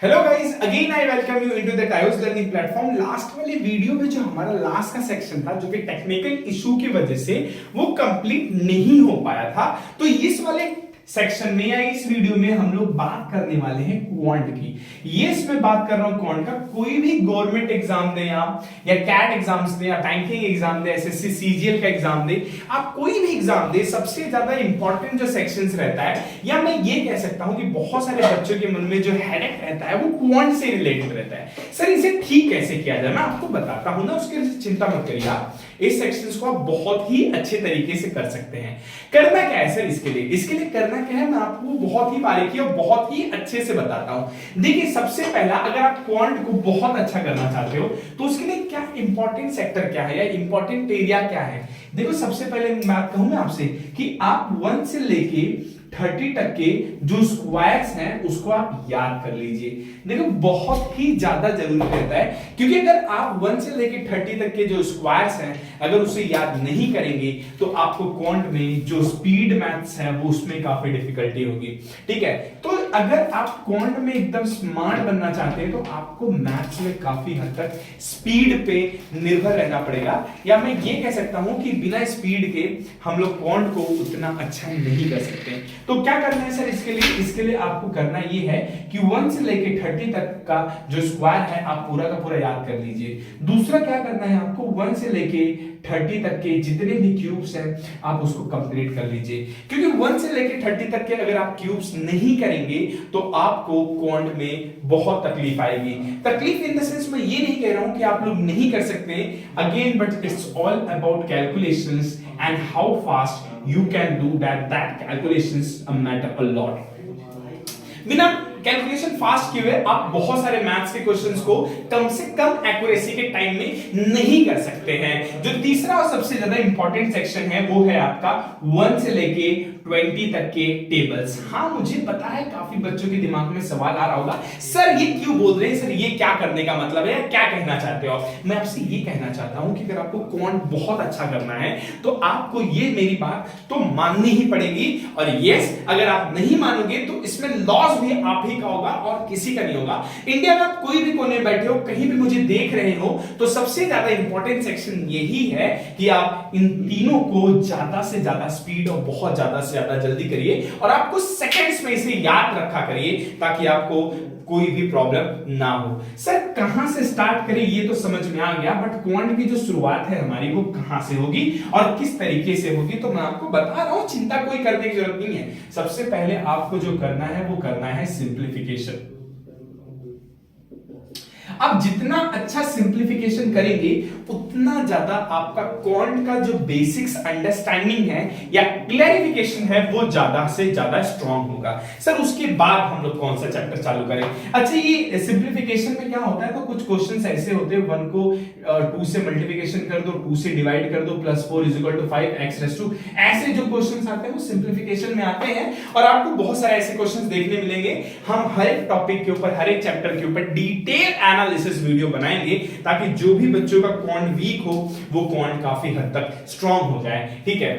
Hello guys, again I welcome you into the टायोस learning platform. Last वाले video में जो हमारा लास्ट का सेक्शन था, जो कि टेक्निकल इशू की वजह से वो कंप्लीट नहीं हो पाया था, तो इस वाले सेक्शन में या इस वीडियो में हम लोग बात करने वाले हैं क्वांट की। ये इसमें बात कर रहा हूं क्वांट का। कोई भी गवर्नमेंट एग्जाम दे या कैट एग्जाम्स दे या बैंकिंग एग्जाम दे, एसएससी सीजीएल का एग्जाम दे, आप कोई भी एग्जाम दे, सबसे ज्यादा इंपॉर्टेंट जो सेक्शंस रहता है, या मैं ये कह सकता हूं कि बहुत सारे बच्चों के मन में जो हेडेक रहता है वो क्वांट से रिलेटेड रहता है। सर इसे ठीक कैसे किया जाए, मैं आपको बताता हूं ना, उसके लिए चिंता मत करिए। आप इस सेक्शंस को आप बहुत ही अच्छे तरीके से कर सकते हैं। करना क्या है सर इसके लिए करना क्या है, मैं आपको बहुत ही बारीकी और बहुत ही अच्छे से बताता हूं। देखिए, सबसे पहला, अगर आप क्वांट को बहुत अच्छा करना चाहते हो तो उसके लिए क्या इंपॉर्टेंट सेक्टर क्या है या इंपॉर्टेंट एरिया क्या है। देखो, सबसे पहले बात कहूं मैं आपसे कि आप 1 से लेके 30 तक के जो स्क्वायर्स हैं उसको आप याद कर लीजिए। देखो, बहुत ही ज्यादा जरूरी रहता है, क्योंकि अगर आप 1 से लेके 30 तक के जो स्क्वायर्स हैं अगर उसे याद नहीं करेंगे तो आपको क्वांट में जो स्पीड मैथ्स है वो उसमें काफी डिफिकल्टी होगी। ठीक है, तो अगर आप क्वांट में एकदम स्मार्ट बनना चाहते हैं तो आपको मैथ्स में काफी हद तक स्पीड पे निर्भर रहना पड़ेगा, या मैं ये कह सकता हूं कि बिना स्पीड के हम लोग क्वांट को उतना अच्छा नहीं कर सकते। तो क्या करना है सर इसके लिए आपको करना ये है कि 1 से लेके 30 तक का जो स्क्वायर है आप पूरा का पूरा याद कर लीजिए। दूसरा क्या करना है, आपको 1 से लेके 30 तक के जितने भी क्यूब्स हैं आप उसको कंप्लीट कर लीजिए, क्योंकि 1 से लेके 30 तक के अगर आप क्यूब्स नहीं करेंगे तो आपको क्वांट में बहुत तकलीफ आएगी। तकलीफ इन द सेंस, मैं ये नहीं कह रहा हूं कि आप लोग नहीं कर सकते again, but it's all about calculations and how fast you can do that calculations matter a lot। बिना कैलकुलेशन फास्ट किए हुए आप बहुत सारे मैथ्स के क्वेश्चंस को कम से कम एक्यूरेसी के टाइम में नहीं कर सकते हैं। जो तीसरा और सबसे ज्यादा इंपॉर्टेंट सेक्शन है वो है आपका 1 से लेके 20 तक के टेबल्स। हाँ, मुझे पता है काफी बच्चों के दिमाग में सवाल आ रहा होगा, सर ये क्यों बोल रहे हैं, सर ये क्या करने का मतलब है, क्या कहना चाहते हो। मैं आपसे ये कहना चाहता हूं कि अगर आपको क्वांट बहुत अच्छा करना है तो आपको ये मेरी बात तो माननी ही पड़ेगी, और यस, अगर आप नहीं मानोगे तो इसमें लॉस भी आप ही का होगा और किसी का नहीं होगा। इंडिया में आप कोई भी कोने बैठे हो, कहीं भी मुझे देख रहे हो, तो सबसे ज्यादा इंपॉर्टेंट सेक्शन यही है कि आप इन तीनों को ज्यादा से ज्यादा स्पीड और बहुत ज्यादा से ज्यादा जल्दी करिए, और आपको सेकंड्स में इसे याद रखा करिए ताकि आपको कोई भी प्रॉब्लम ना हो। सर कहां से स्टार्ट करें ये तो समझ में आ गया, बट क्वांट की जो शुरुआत है हमारी वो कहां से होगी और किस तरीके से होगी, तो मैं आपको बता रहा हूं, चिंता कोई करने की जरूरत नहीं है। सबसे पहले आपको जो करना है वो करना है सिंप्लीफिकेशन। आप जितना अच्छा सिंप्लीफिकेशन करेंगे उतना ज्यादा आपका क्वांट का जो बेसिक्स अंडरस्टैंडिंग है या क्लैरिफिकेशन है वो ज्यादा से ज्यादा स्ट्रांग होगा। सर उसके बाद हम लोग कौन सा चैप्टर चालू करें। अच्छा, ये सिंप्लीफिकेशन में क्या होता है, तो कुछ क्वेश्चंस ऐसे होते हैं, 1 को 2 से मल्टीप्लिकेशन कर दो, 2 से डिवाइड कर दो, +4 = 5 x⁻², ऐसे जो क्वेश्चंस आते हैं वो सिंप्लीफिकेशन में आते हैं, और आपको बहुत सारे ऐसे क्वेश्चंस देखने मिलेंगे। हम हर एक टॉपिक के ऊपर, हर एक चैप्टर के ऊपर डिटेल एनालिसिस वीडियो बनाएंगे ताकि जो भी बच्चों का क्वांट वीक हो वो क्वांट काफी हद तक स्ट्रांग हो जाए। ठीक है,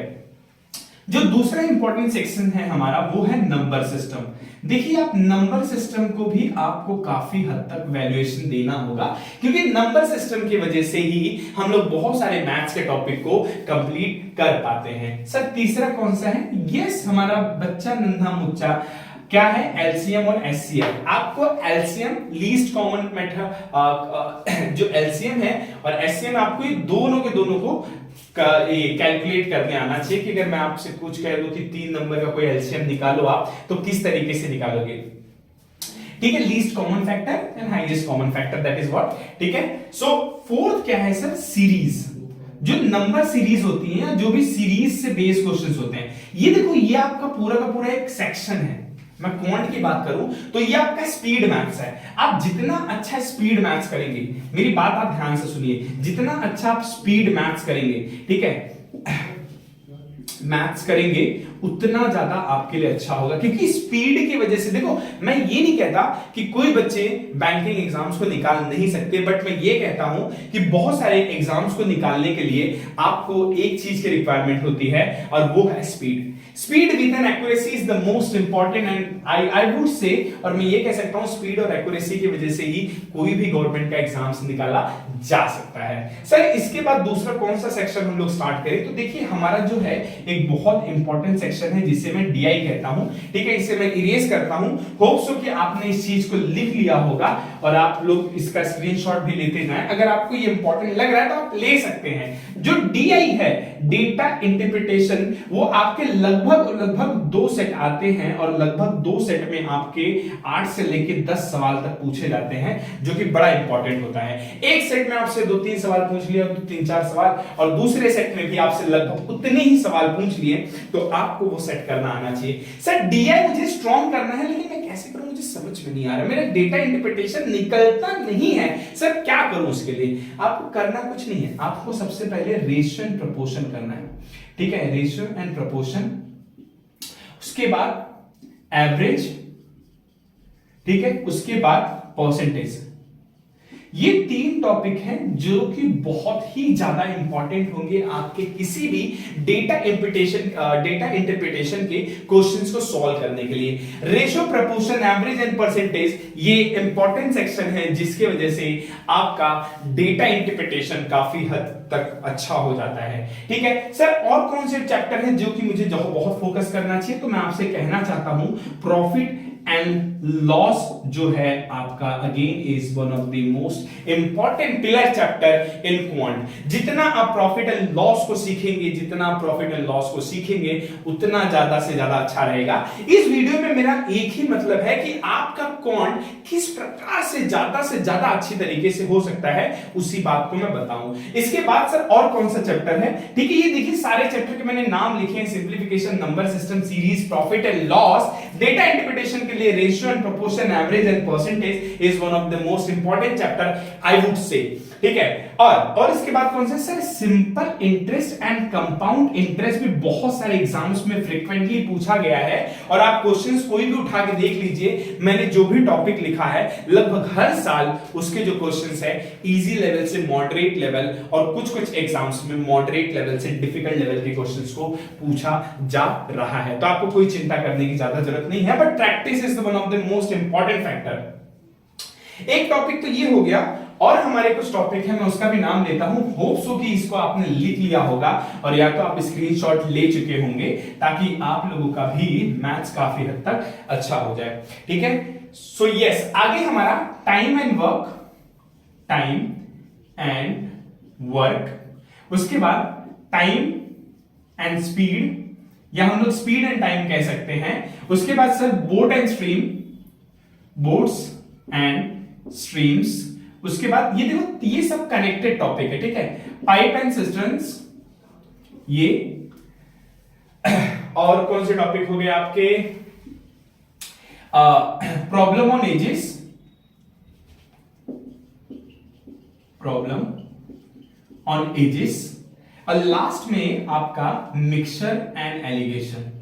जो दूसरा इंपॉर्टेंट सेक्शन है हमारा वो है नंबर सिस्टम। देखिए, आप नंबर सिस्टम को भी आपको काफी हद तक वैल्यूएशन देना होगा, क्योंकि नंबर सिस्टम की वजह से ही हम लोग बहुत सारे मैथ्स के टॉपिक को कंप्लीट कर पाते हैं। सर तीसरा कौन सा है, यस, हमारा बच्चा नन्हा मुच्चा क्या है, एलसीएम और एचसीएफ। आपको एलसीएम लीस्ट कॉमन मेथड, जो एलसीएम है और एचसीएम, आपको ये दोनों को कैलकुलेट करने आना चाहिए। कि अगर मैं आपसे कुछ कह दूं कि 3 नंबर का कोई एलसीएम निकालो आप, तो किस तरीके से निकालोगे। ठीक है, least common factor and highest common factor, that is what. ठीक है, सो फोर्थ क्या है सर, सीरीज। जो नंबर सीरीज होती है, जो भी सीरीज से बेस्ड क्वेश्चंस होते हैं, ये देखो, ये आपका पूरा का पूरा एक सेक्शन है। मैं क्वांट की बात करूं तो ये आपका स्पीड मैथ्स है। आप जितना अच्छा स्पीड मैथ्स करेंगे, मेरी बात आप ध्यान से सुनिए, जितना अच्छा आप स्पीड मैथ्स करेंगे, ठीक है, मैथ्स करेंगे उतना ज्यादा आपके लिए अच्छा होगा, क्योंकि स्पीड की वजह से, देखो मैं ये नहीं कहता कि कोई बच्चे बैंकिंग एग्जाम्स को निकाल नहीं सकते, बट मैं ये कहता हूं कि बहुत सारे एग्जाम्स को निकालने के लिए आपको एक चीज की रिक्वायरमेंट होती है और वो है speed. Speed with an accuracy is the most important and I would say, और मैं ये कह सकता हूं स्पीड और एक्यूरेसी की वजह से ही कोई भी गवर्नमेंट का एग्जाम्स निकाला जा सकता है। सर इसके बाद दूसरा कौन सा सेक्शन हम लोग स्टार्ट करें, तो देखिए हमारा जो है एक बहुत इंपॉर्टेंट सेक्शन है जिसे मैं डीआई कहता हूं, ठीक है, इसे मैं इरेज करता हूं। होप सो कि आपने इस चीज को लिख लिया होगा और आप लोग इसका स्क्रीनशॉट भी लेते जाएं। अगर आपको ये इंपॉर्टेंट लग रहा है तो आप ले सकते हैं। जो डीआई है, डेटा इंटरप्रिटेशन, वो आपके लगभग 2 सेट आते हैं और लगभग 2 सेट में आपके 8 से लेकर 10 सवाल तक पूछे जाते हैं, जो कि बड़ा इंपॉर्टेंट होता है। एक सेट में आपसे 2-3 सवाल पूछ लिया, 3-4 सवाल, और दूसरे सेट में भी आपसे लगभग उतने ही सवाल पूछ लिए, तो आपको वो सेट करना आना चाहिए। सर डीआई मुझे स्ट्रॉन्ग करना है, लेकिन मैं कैसे करूं, मुझे समझ में नहीं आ रहा, मेरा डेटा इंटरप्रिटेशन निकलता नहीं है, सर क्या करूं उसके लिए? आपको करना कुछ नहीं है, आपको सबसे पहले रेशियो एंड प्रोपोर्शन करना है, ठीक है, रेशियो एंड प्रोपोर्शन, उसके बाद एवरेज, ठीक है, उसके बाद परसेंटेज। ये 3 टॉपिक हैं जो कि बहुत ही ज्यादा इंपॉर्टेंट होंगे आपके किसी भी डेटा इंटरप्रिटेशन के क्वेश्चंस को सॉल्व करने के लिए। Ratio, proportion, average and percentage ये इंपॉर्टेंट सेक्शन है जिसकी वजह से आपका डेटा इंटरप्रिटेशन काफी हद तक अच्छा हो जाता है, ठीक है। सर और कौन से चैप्टर हैं जो कि मुझे बहुत फोकस करना चाहिए, तो मैं आपसे कहना चाहता हूं प्रॉफिट एंड लॉस जो है आपका again is one of the most important pillar chapter in quant. जितना आप प्रॉफिट एंड लॉस को सीखेंगे, जितना प्रॉफिट एंड लॉस को सीखेंगे, उतना ज्यादा से ज्यादा अच्छा रहेगा। इस वीडियो में मेरा एक ही मतलब है कि आपका क्वांट किस प्रकार से ज्यादा अच्छी तरीके से हो सकता है, उसी बात को मैं बताऊं। इसके बाद सर और कौन सा चैप्टर है, ठीक है, ये देखिए सारे चैप्टर के मैंने नाम लिखे हैं, simplification, number system series, profit and loss, data interpretation के लिए ratio and proportion, average and percentage is one of the most important chapter I would से, ठीक है। और इसके बाद कौन सा sir, simple interest and compound interest भी बहुत सारे एग्जाम्स में फ्रीक्वेंटली पूछा गया है, और आप क्वेश्चंस कोई भी उठा के देख लीजिए, मैंने जो भी टॉपिक लिखा है लगभग हर साल उसके जो क्वेश्चंस है इजी लेवल से मॉडरेट लेवल और कुछ एग्जाम्स में मॉडरेट लेवल से डिफिकल्ट लेवल के क्वेश्चंस को पूछा जा रहा है, तो आपको कोई चिंता करने की ज्यादा जरूरत नहीं है, but practice is one of the most important factor. एक टॉपिक तो ये हो गया, और हमारे कुछ टॉपिक है, मैं उसका भी नाम लेता हूं। होप सो कि इसको आपने लिख लिया होगा और या तो आप स्क्रीनशॉट ले चुके होंगे, ताकि आप लोगों का भी मैथ्स काफी हद तक अच्छा हो जाए, ठीक है। सो यस, आगे हमारा टाइम एंड वर्क, उसके बाद टाइम एंड स्पीड, या हम लोग स्पीड एंड टाइम कह सकते हैं। उसके बाद sir boat and stream, boats and streams. उसके बाद ये देखो ये सब कनेक्टेड टॉपिक है, ठीक है, पाइप एंड सिस्टर्न्स, ये और कौन से टॉपिक हो गए आपके, problem on edges, problem on edges, और लास्ट में आपका मिक्सचर एंड एलिगेशन।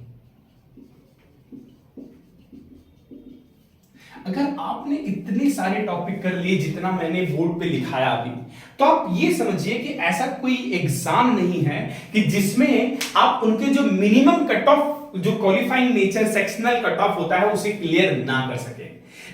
अगर आपने इतने सारे टॉपिक कर लिए जितना मैंने बोर्ड पे लिखाया अभी, तो आप ये समझिए कि ऐसा कोई एग्जाम नहीं है कि जिसमें आप उनके जो मिनिमम कट ऑफ, जो qualifying nature sectional cut off होता है, उसे क्लियर ना कर सके।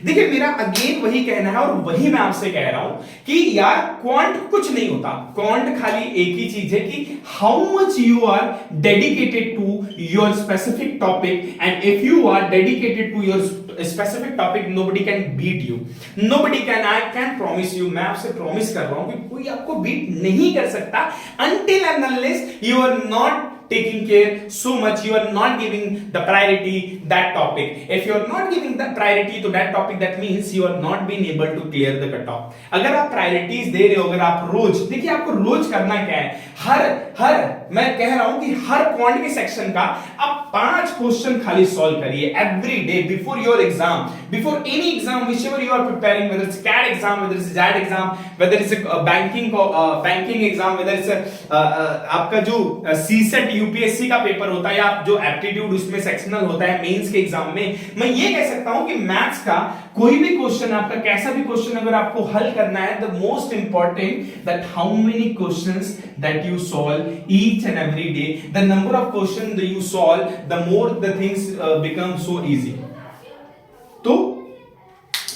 देखिए मेरा अगेन वही कहना है और वही मैं आपसे कह रहा हूं कि यार क्वांट कुछ नहीं होता, क्वांट खाली एक ही चीज है कि how much you are dedicated to your specific topic, and if you are dedicated to your specific topic, nobody can beat you, nobody can, I can promise you, मैं आपसे प्रॉमिस कर रहा हूं कि कोई आपको बीट नहीं कर सकता until and unless you are not taking care so much, you are not giving the priority that topic. If you are not giving the priority to that topic, that means you are not being able to clear the cutoff. अगर आप priorities दे रहे हो, अगर आप रोज, देखिए आपको रोज करना क्या है, हर मैं कह रहा हूं कि हर क्वांट के सेक्शन का आप 5 क्वेश्चन खाली सॉल्व करिए every day before your exam, before any exam whichever you are preparing, whether it's CAT exam, whether it's JAT exam, whether it's a banking exam, whether it's आपका जो CSET UPSC का paper होता है या जो aptitude उसमें sectional होता है मेंस के एग्जाम में, मैं ये कह सकता हूं कि मैथ्स का कोई भी क्वेश्चन, आपका कैसा भी क्वेश्चन अगर आपको हल करना है, the most important that how many questions that you solve each and every day, the number of question that you solve, the more the things become so easy. तो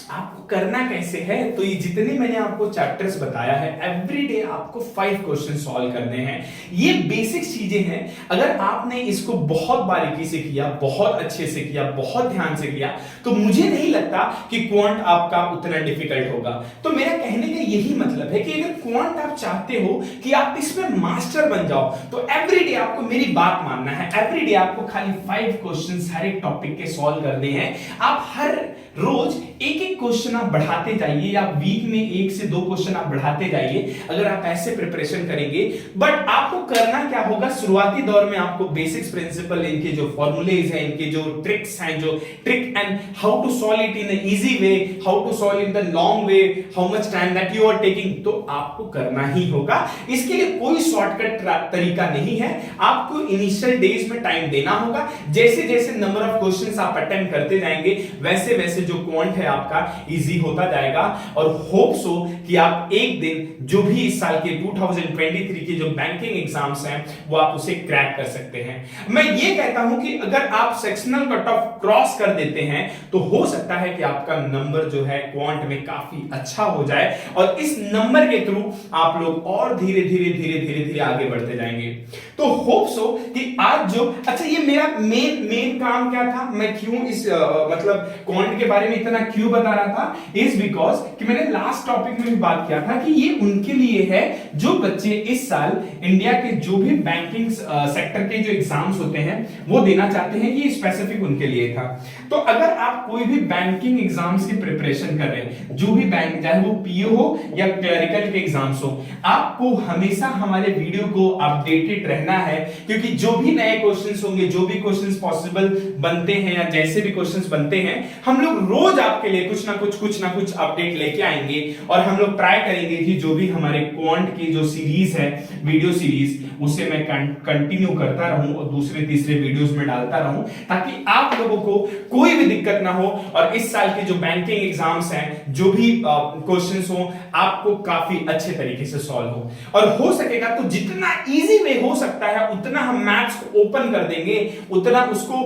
आपको करना कैसे है, तो ये जितने मैंने आपको चैप्टर्स बताया है एवरीडे आपको 5 क्वेश्चन सॉल्व करने हैं। ये बेसिक चीजें हैं, अगर आपने इसको बहुत बारीकी से किया, बहुत अच्छे से किया, बहुत ध्यान से किया, तो मुझे नहीं लगता कि क्वांट आपका उतना डिफिकल्ट होगा। तो मेरा कहने का यही मतलब है कि अगर क्वांट आप चाहते हो कि आप इसमें मास्टर बन जाओ, तो एवरीडे आपको मेरी बात मानना है, एवरीडे आपको खाली 5 क्वेश्चन हर एक टॉपिक के सॉल्व करने हैं। आप हर रोज एक एक क्वेश्चन आप बढ़ाते जाइए, या वीक में 1 से 2 क्वेश्चन आप बढ़ाते जाइए, अगर आप ऐसे प्रिपरेशन करेंगे। बट आपको करना क्या होगा, शुरुआती दौर में आपको बेसिक्स प्रिंसिपल, इनके जो फॉर्मूलेज हैं, इनके जो ट्रिक्स हैं, जो trick and how to solve it in easy way, how to solve in the long way, how much time that you are taking, तो आपको करना ही होगा। इसके लिए कोई शॉर्टकट तरीका नहीं है, आपको इनिशियल डेज में टाइम देना होगा। जैसे जैसे नंबर ऑफ क्वेश्चंस आप अटेम्प्ट करते जाएंगे, वैसे वैसे जो क्वांट है आपका इजी होता जाएगा। और होप सो कि आप एक दिन जो भी इस साल के 2023 के जो बैंकिंग एग्जाम्स हैं वो आप उसे क्रैक कर सकते हैं। मैं ये कहता हूं कि अगर आप सेक्शनल कट ऑफ क्रॉस कर देते हैं तो हो सकता है कि आपका नंबर जो है क्वांट में काफी अच्छा हो जाए, और इस नंबर के थ्रू आप लोग और धीरे धीरे धीरे धीरे धीरे आगे बढ़ते जाएंगे। तो होप सो कि आज जो, अच्छा ये मेरा मेन काम क्या था, मैं क्यों इस मतलब क्वांट के बारे में इतना क्यों बता रहा था, इज बिकॉज कि मैंने लास्ट टॉपिक में भी बात किया था कि ये उनके लिए है जो बच्चे इस साल इंडिया के जो भी बैंकिंग सेक्टर के जो एग्जाम्स होते हैं वो देना चाहते हैं, ये स्पेसिफिक उनके लिए था। तो अगर आप कोई भी बैंकिंग एग्जाम्स की प्रिपरेशन कर रहे हैं, जो भी बैंक, चाहे वो पीओ हो या क्लरिकल के एग्जाम्स हो, आपको हमेशा हमारे वीडियो को अपडेटेड रहना है, क्योंकि जो भी नए क्वेश्चंस होंगे, जो भी क्वेश्चंस पॉसिबल बनते हैं या जैसे भी क्वेश्चंस बनते हैं, हम लोग रोज आपके लिए कुछ ना कुछ अपडेट लेके आएंगे। और हम लोग ट्राई करेंगे कि जो भी हमारे क्वांट की जो सीरीज है, वीडियो सीरीज, उसे मैं कंटिन्यू करता रहूं और दूसरे तीसरे वीडियोस में डालता रहूं, ताकि आप लोगों को कोई भी दिक्कत ना हो और इस साल के जो बैंकिंग एग्जाम्स हैं, जो भी क्वेश्चंस हो, आपको काफी अच्छे तरीके से सॉल्व हो। और हो सकेगा तो जितना इजी वे हो सकता है उतना हम मैथ्स को ओपन कर देंगे, उतना उसको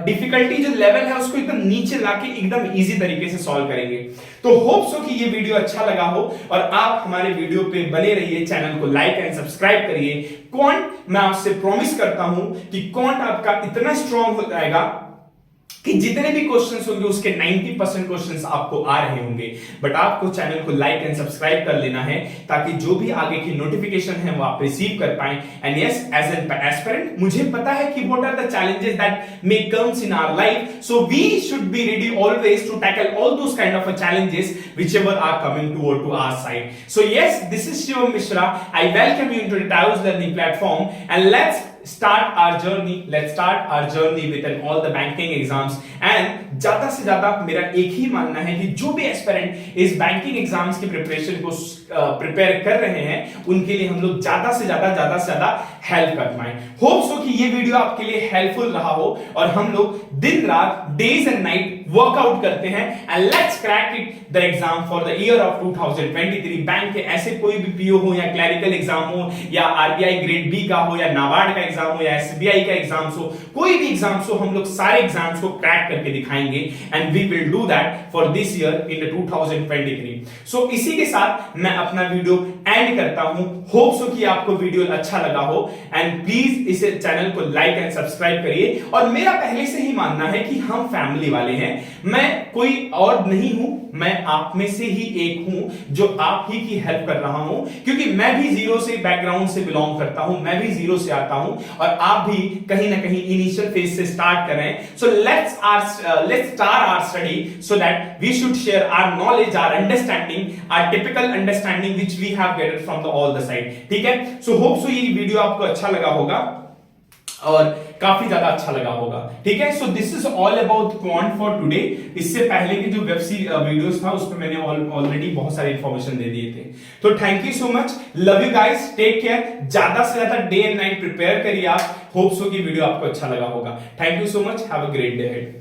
डिफिकल्टी जो लेवल है उसको एकदम नीचे लाके एकदम इजी तरीके से सॉल्व करेंगे। तो होप सो कि ये वीडियो अच्छा लगा हो और आप हमारे वीडियो पे बने रहिए, चैनल को लाइक एंड सब्सक्राइब करिए। क्वांट, मैं आपसे प्रॉमिस करता हूं कि क्वांट आपका इतना स्ट्रांग हो जाएगा कि जितने भी क्वेश्चंस होंगे उसके 90% क्वेश्चंस आपको आ रहे होंगे। बट आपको चैनल को लाइक एंड सब्सक्राइब कर लेना है, ताकि जो भी आगे की नोटिफिकेशन है वो आप रिसीव कर पाएं। And yes, as an aspirant मुझे पता है कि what are the challenges that may comes in our life, so we should be ready always to tackle all those kind of challenges whichever are coming to our side. So yes, this is Shivam Mishra. I welcome you into the Taos Learning platform, and let's start our journey. Let's start our journey with all the banking exams. And ज्यादा से ज्यादा मेरा एक ही मानना है कि जो भी एस्पिरेंट इस बैंकिंग एग्जाम्स की प्रिपरेशन को प्रिपेयर कर रहे हैं, उनके लिए हम लोग ज्यादा से ज्यादा हेल्प कर पाए। होप सो कि ये वीडियो आपके लिए हेल्पफुल रहा हो और हम लोग दिन रात, डेज एंड नाइट वर्कआउट करते हैं। And let's crack it the exam for the year of 2023। Bank के ऐसे कोई भी पीओ हो या क्लरिकल एग्जाम हो या आरबीआई ग्रेड बी का हो या नाबार्ड का एग्जाम हो या एसबीआई का एग्जाम्स हो, कोई भी एग्जाम्स हो, हम लोग सारे एग्जाम्स को क्रैक करके दिखाएंगे। And we will do that for this year in 2023। सो इसी के साथ मैं अपना वीडियो एंड करता हूं। होप सो कि आपको वीडियो अच्छा लगा हो, एंड प्लीज इसे चैनल को लाइक एंड सब्सक्राइब करिए। और मेरा पहले से ही मानना है कि हम फैमिली वाले हैं, मैं कोई और नहीं हूं, मैं आप में से ही एक हूं जो आप ही की हेल्प कर रहा हूं, क्योंकि मैं भी जीरो से बैकग्राउंड से बिलोंग करता हूं, मैं भी जीरो से आता हूं और आप भी कहीं ना कहीं इनिशियल फेज से स्टार्ट कर रहे हैं। So let's start our study so that we should share our knowledge, our understanding, our typical understanding which we have gathered from all the side. ठीक है? So hope so ये video आपको अच्छा लगा होगा। और काफी ज्यादा अच्छा लगा होगा। ठीक है, so this is all about quant for today. इससे पहले की जो वेब वीडियोस था उसमें मैंने ऑलरेडी बहुत सारी इंफॉर्मेशन दे दिए थे। तो thank you so much, love you guys, take care. ज्यादा से ज्यादा डे एंड नाइट प्रिपेयर करिए आप। होप सो की वीडियो आपको अच्छा लगा होगा। Thank you so much, have a great day ahead.